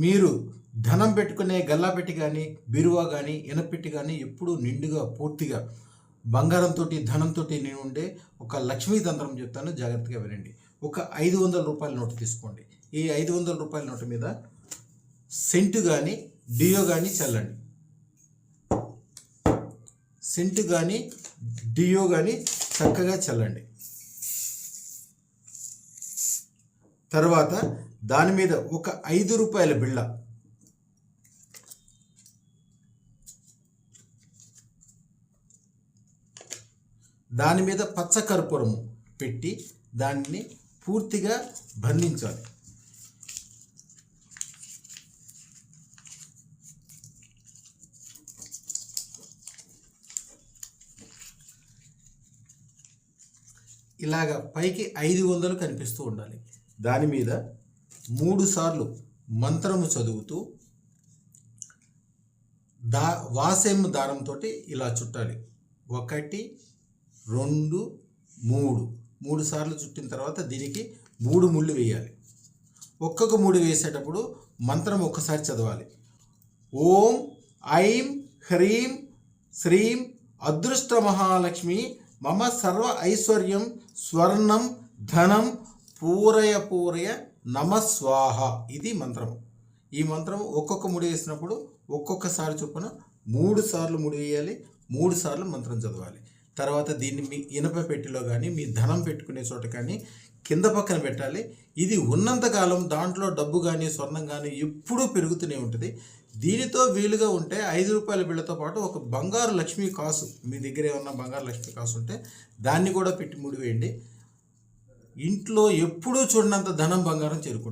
మీరు ధనం పెట్టుకునే గల్లా పెట్టి కానీ బీరువా కానీ ఇనపెట్టి కానీ ఎప్పుడూ నిండుగా పూర్తిగా బంగారంతో ధనంతో నేను ఉండే ఒక లక్ష్మీ తంత్రం చెప్తాను, జాగ్రత్తగా వినండి. ఒక 500 రూపాయల నోటు తీసుకోండి. ఈ 500 రూపాయల నోటు మీద సెంటు కానీ డియో కానీ చల్లండి. సెంటు కానీ డియో కానీ చక్కగా చల్లండి. తర్వాత దాని మీద ఒక 5 రూపాయల బిళ్ళ, దాని మీద పచ్చ కర్పూరము పెట్టి దాన్ని పూర్తిగా బంధించాలి. ఇలాగ పైకి 500 కనిపిస్తూ ఉండాలి. దాని మీద 3 సార్లు మంత్రము చదువుతూ వాసేము దారంతో ఇలా చుట్టాలి. 1 2 3 సార్లు చుట్టిన తర్వాత దీనికి 3 ముళ్ళు వేయాలి. ఒక్కొక్క ముడి వేసేటప్పుడు మంత్రం ఒక్కసారి చదవాలి. ఓం ఐం హ్రీం శ్రీం అదృష్ట మహాలక్ష్మి మమ సర్వ ఐశ్వర్యం స్వర్ణం ధనం పూరయ పూరయ నమ స్వాహ. ఇది మంత్రము. ఈ మంత్రము ఒక్కొక్క ముడి వేసినప్పుడు ఒక్కొక్కసారి చొప్పున 3 సార్లు ముడి వేయాలి, 3 సార్లు మంత్రం చదవాలి. తర్వాత దీన్ని మీ ఇనప పెట్టెలో కానీ మీ ధనం పెట్టుకునే చోట కానీ కింద పక్కన పెట్టాలి. ఇది ఉన్నంతకాలం దాంట్లో డబ్బు కానీ స్వర్ణం కానీ ఎప్పుడూ పెరుగుతూనే ఉంటుంది. దీనితో వీలుగా ఉంటే 5 రూపాయల బిళ్ళతో పాటు ఒక బంగారు లక్ష్మీ కాసు, మీ దగ్గర ఏమన్నా బంగారు లక్ష్మీ కాసు ఉంటే దాన్ని కూడా పెట్టి ముడివేయండి. ఇంట్లో ఎప్పుడూ చూడనంత ధనం బంగారం చేరుకుంటుంది.